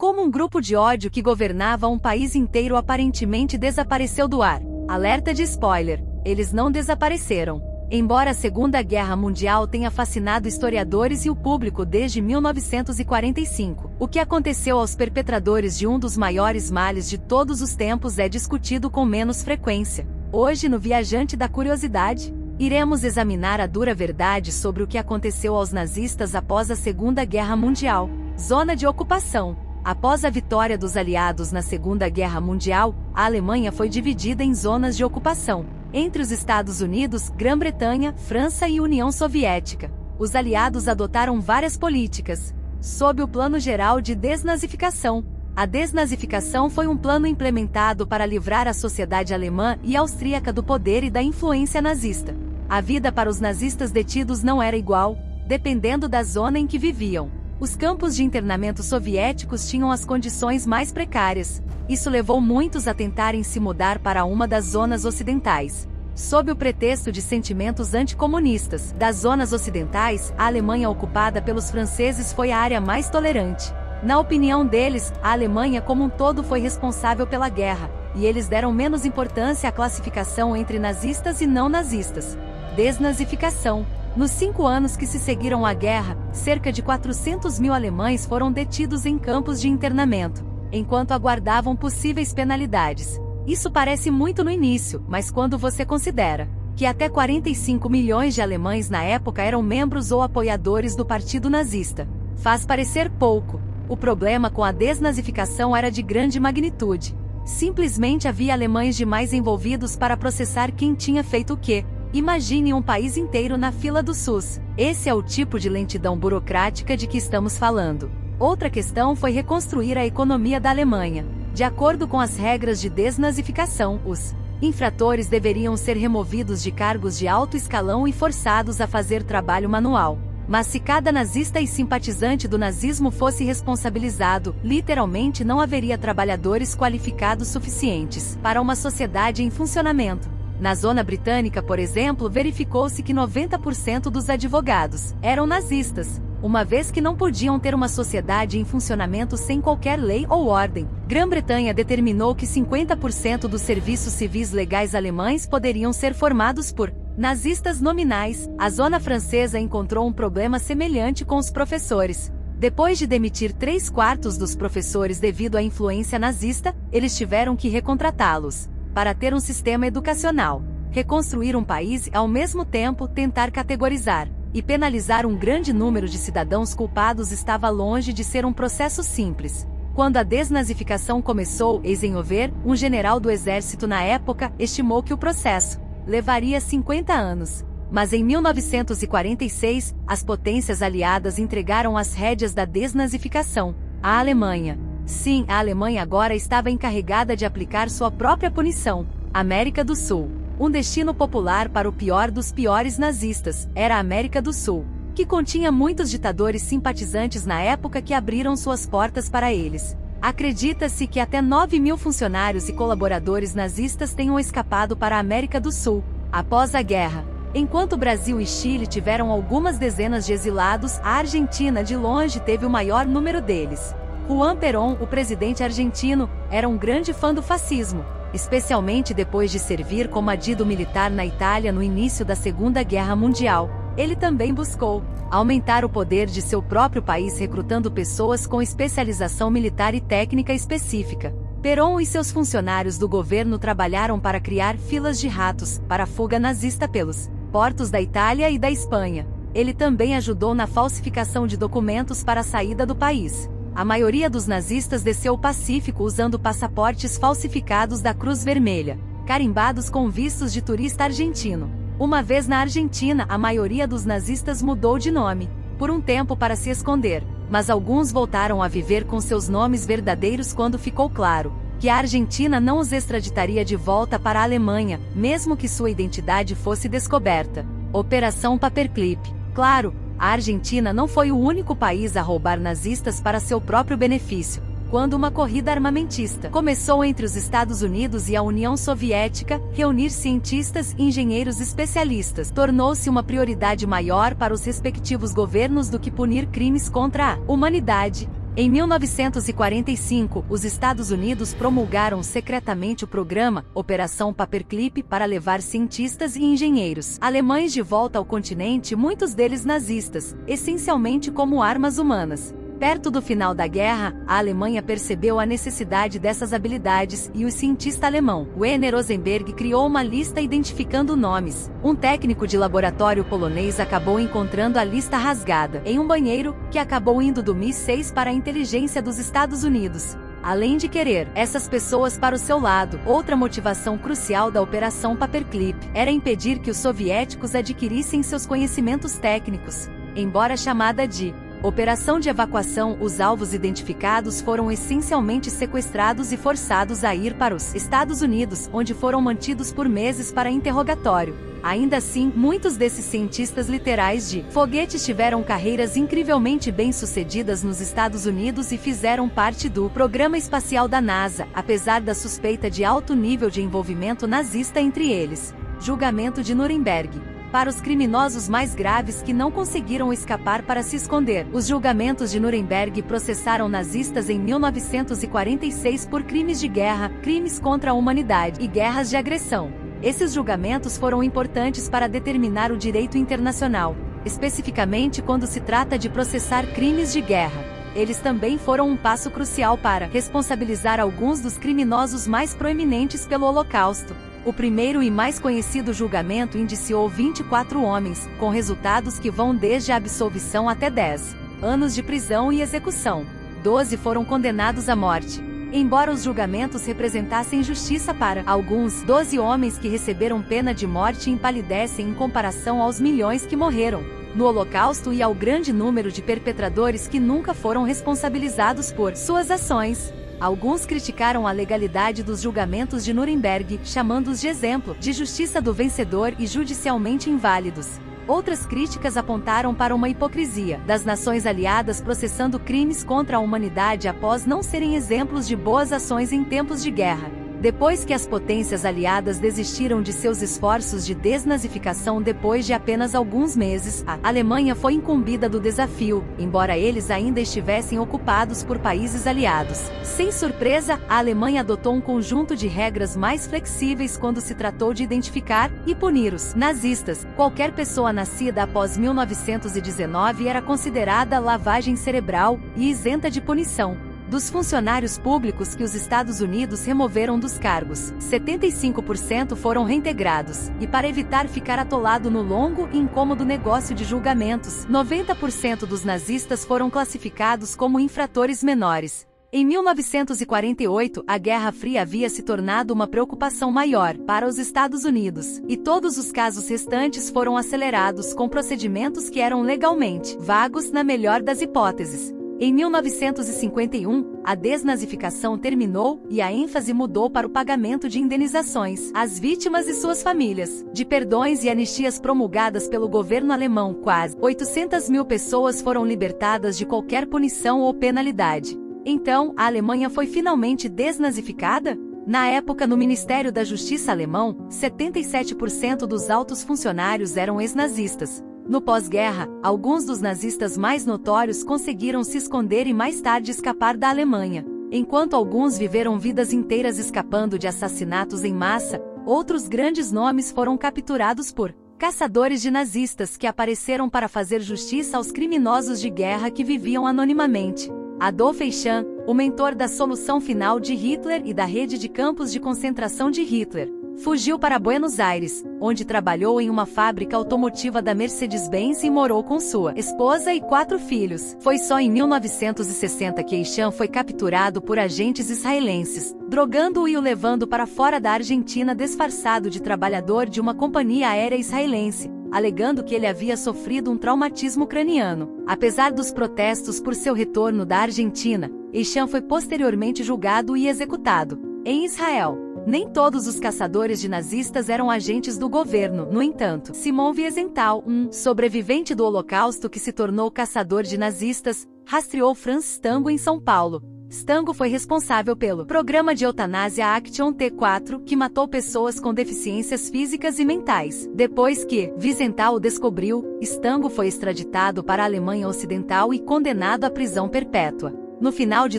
Como um grupo de ódio que governava um país inteiro aparentemente desapareceu do ar. Alerta de spoiler: eles não desapareceram. Embora a Segunda Guerra Mundial tenha fascinado historiadores e o público desde 1945, o que aconteceu aos perpetradores de um dos maiores males de todos os tempos é discutido com menos frequência. Hoje, no Viajante da Curiosidade, iremos examinar a dura verdade sobre o que aconteceu aos nazistas após a Segunda Guerra Mundial. Zona de ocupação. Após a vitória dos aliados na Segunda Guerra Mundial, a Alemanha foi dividida em zonas de ocupação, entre os Estados Unidos, Grã-Bretanha, França e União Soviética. Os aliados adotaram várias políticas, sob o Plano Geral de Desnazificação. A desnazificação foi um plano implementado para livrar a sociedade alemã e austríaca do poder e da influência nazista. A vida para os nazistas detidos não era igual, dependendo da zona em que viviam. Os campos de internamento soviéticos tinham as condições mais precárias. Isso levou muitos a tentarem se mudar para uma das zonas ocidentais. Sob o pretexto de sentimentos anticomunistas das zonas ocidentais, a Alemanha ocupada pelos franceses foi a área mais tolerante. Na opinião deles, a Alemanha como um todo foi responsável pela guerra, e eles deram menos importância à classificação entre nazistas e não nazistas. Desnazificação. Nos 5 anos que se seguiram à guerra, cerca de 400 mil alemães foram detidos em campos de internamento, enquanto aguardavam possíveis penalidades. Isso parece muito no início, mas quando você considera que até 45 milhões de alemães na época eram membros ou apoiadores do Partido Nazista, faz parecer pouco. O problema com a desnazificação era de grande magnitude. Simplesmente havia alemães demais envolvidos para processar quem tinha feito o quê. Imagine um país inteiro na fila do SUS. Esse é o tipo de lentidão burocrática de que estamos falando. Outra questão foi reconstruir a economia da Alemanha. De acordo com as regras de desnazificação, os infratores deveriam ser removidos de cargos de alto escalão e forçados a fazer trabalho manual. Mas se cada nazista e simpatizante do nazismo fosse responsabilizado, literalmente não haveria trabalhadores qualificados suficientes para uma sociedade em funcionamento. Na zona britânica, por exemplo, verificou-se que 90% dos advogados eram nazistas, uma vez que não podiam ter uma sociedade em funcionamento sem qualquer lei ou ordem. Grã-Bretanha determinou que 50% dos serviços civis legais alemães poderiam ser formados por nazistas nominais. A zona francesa encontrou um problema semelhante com os professores. Depois de demitir 3/4 dos professores devido à influência nazista, eles tiveram que recontratá-los para ter um sistema educacional, reconstruir um país e, ao mesmo tempo, tentar categorizar e penalizar um grande número de cidadãos culpados estava longe de ser um processo simples. Quando a desnazificação começou, Eisenhower, um general do exército na época, estimou que o processo levaria 50 anos. Mas em 1946, as potências aliadas entregaram as rédeas da desnazificação à Alemanha. Sim, a Alemanha agora estava encarregada de aplicar sua própria punição. América do Sul. Um destino popular para o pior dos piores nazistas era a América do Sul, que continha muitos ditadores simpatizantes na época que abriram suas portas para eles. Acredita-se que até 9.000 funcionários e colaboradores nazistas tenham escapado para a América do Sul após a guerra. Enquanto Brasil e Chile tiveram algumas dezenas de exilados, a Argentina de longe teve o maior número deles. Juan Perón, o presidente argentino, era um grande fã do fascismo, especialmente depois de servir como adido militar na Itália no início da Segunda Guerra Mundial. Ele também buscou aumentar o poder de seu próprio país recrutando pessoas com especialização militar e técnica específica. Perón e seus funcionários do governo trabalharam para criar filas de ratos para a fuga nazista pelos portos da Itália e da Espanha. Ele também ajudou na falsificação de documentos para a saída do país. A maioria dos nazistas desceu o Pacífico usando passaportes falsificados da Cruz Vermelha, carimbados com vistos de turista argentino. Uma vez na Argentina, a maioria dos nazistas mudou de nome, por um tempo para se esconder, mas alguns voltaram a viver com seus nomes verdadeiros quando ficou claro que a Argentina não os extraditaria de volta para a Alemanha, mesmo que sua identidade fosse descoberta. Operação Paperclip. Claro, a Argentina não foi o único país a roubar nazistas para seu próprio benefício. Quando uma corrida armamentista começou entre os Estados Unidos e a União Soviética, reunir cientistas e engenheiros especialistas tornou-se uma prioridade maior para os respectivos governos do que punir crimes contra a humanidade. Em 1945, os Estados Unidos promulgaram secretamente o programa Operação Paperclip para levar cientistas e engenheiros alemães de volta ao continente, muitos deles nazistas, essencialmente como armas humanas. Perto do final da guerra, a Alemanha percebeu a necessidade dessas habilidades e o cientista alemão Werner Rosenberg criou uma lista identificando nomes. Um técnico de laboratório polonês acabou encontrando a lista rasgada em um banheiro, que acabou indo do MI6 para a inteligência dos Estados Unidos. Além de querer essas pessoas para o seu lado, outra motivação crucial da Operação Paperclip era impedir que os soviéticos adquirissem seus conhecimentos técnicos. Embora chamada de Operação de Evacuação, os alvos identificados foram essencialmente sequestrados e forçados a ir para os Estados Unidos, onde foram mantidos por meses para interrogatório. Ainda assim, muitos desses cientistas literais de foguetes tiveram carreiras incrivelmente bem-sucedidas nos Estados Unidos e fizeram parte do programa espacial da NASA, apesar da suspeita de alto nível de envolvimento nazista entre eles. Julgamento de Nuremberg. Para os criminosos mais graves que não conseguiram escapar para se esconder, os julgamentos de Nuremberg processaram nazistas em 1946 por crimes de guerra, crimes contra a humanidade e guerras de agressão. Esses julgamentos foram importantes para determinar o direito internacional, especificamente quando se trata de processar crimes de guerra. Eles também foram um passo crucial para responsabilizar alguns dos criminosos mais proeminentes pelo Holocausto. O primeiro e mais conhecido julgamento indiciou 24 homens, com resultados que vão desde a absolvição até 10 anos de prisão e execução. 12 foram condenados à morte. Embora os julgamentos representassem justiça para alguns, 12 homens que receberam pena de morte empalidecem em comparação aos milhões que morreram no Holocausto e ao grande número de perpetradores que nunca foram responsabilizados por suas ações. Alguns criticaram a legalidade dos julgamentos de Nuremberg, chamando-os de exemplo de justiça do vencedor e judicialmente inválidos. Outras críticas apontaram para uma hipocrisia das nações aliadas processando crimes contra a humanidade após não serem exemplos de boas ações em tempos de guerra. Depois que as potências aliadas desistiram de seus esforços de desnazificação depois de apenas alguns meses, a Alemanha foi incumbida do desafio, embora eles ainda estivessem ocupados por países aliados. Sem surpresa, a Alemanha adotou um conjunto de regras mais flexíveis quando se tratou de identificar e punir os nazistas. Qualquer pessoa nascida após 1919 era considerada lavagem cerebral e isenta de punição. Dos funcionários públicos que os Estados Unidos removeram dos cargos, 75% foram reintegrados, e para evitar ficar atolado no longo e incômodo negócio de julgamentos, 90% dos nazistas foram classificados como infratores menores. Em 1948, a Guerra Fria havia se tornado uma preocupação maior para os Estados Unidos, e todos os casos restantes foram acelerados com procedimentos que eram legalmente vagos na melhor das hipóteses. Em 1951, a desnazificação terminou e a ênfase mudou para o pagamento de indenizações às vítimas e suas famílias, de perdões e anistias promulgadas pelo governo alemão. Quase 800 mil pessoas foram libertadas de qualquer punição ou penalidade. Então, a Alemanha foi finalmente desnazificada? Na época, no Ministério da Justiça alemão, 77% dos altos funcionários eram ex-nazistas. No pós-guerra, alguns dos nazistas mais notórios conseguiram se esconder e mais tarde escapar da Alemanha. Enquanto alguns viveram vidas inteiras escapando de assassinatos em massa, outros grandes nomes foram capturados por caçadores de nazistas que apareceram para fazer justiça aos criminosos de guerra que viviam anonimamente. Adolf Eichmann, o mentor da solução final de Hitler e da rede de campos de concentração de Hitler, fugiu para Buenos Aires, onde trabalhou em uma fábrica automotiva da Mercedes-Benz e morou com sua esposa e 4 filhos. Foi só em 1960 que Eichmann foi capturado por agentes israelenses, drogando-o e o levando para fora da Argentina disfarçado de trabalhador de uma companhia aérea israelense, alegando que ele havia sofrido um traumatismo craniano. Apesar dos protestos por seu retorno da Argentina, Eichmann foi posteriormente julgado e executado. Em Israel, nem todos os caçadores de nazistas eram agentes do governo. No entanto, Simon Wiesenthal, um sobrevivente do Holocausto que se tornou caçador de nazistas, rastreou Franz Stango em São Paulo. Stango foi responsável pelo Programa de Eutanásia Action T4, que matou pessoas com deficiências físicas e mentais. Depois que Wiesenthal o descobriu, Stango foi extraditado para a Alemanha Ocidental e condenado à prisão perpétua. no final de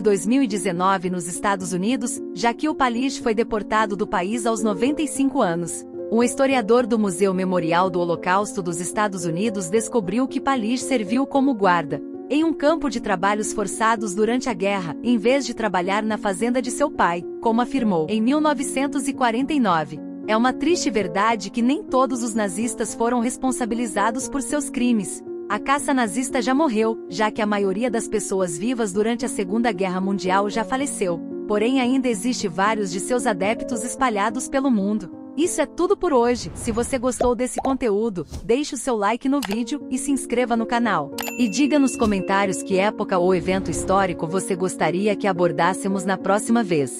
2019 nos Estados Unidos, Jacques Palisch foi deportado do país aos 95 anos. Um historiador do Museu Memorial do Holocausto dos Estados Unidos descobriu que Palisch serviu como guarda em um campo de trabalhos forçados durante a guerra, em vez de trabalhar na fazenda de seu pai, como afirmou em 1949. É uma triste verdade que nem todos os nazistas foram responsabilizados por seus crimes. A caça nazista já morreu, já que a maioria das pessoas vivas durante a Segunda Guerra Mundial já faleceu. Porém ainda existe vários de seus adeptos espalhados pelo mundo. Isso é tudo por hoje. Se você gostou desse conteúdo, deixe o seu like no vídeo e se inscreva no canal. E diga nos comentários que época ou evento histórico você gostaria que abordássemos na próxima vez.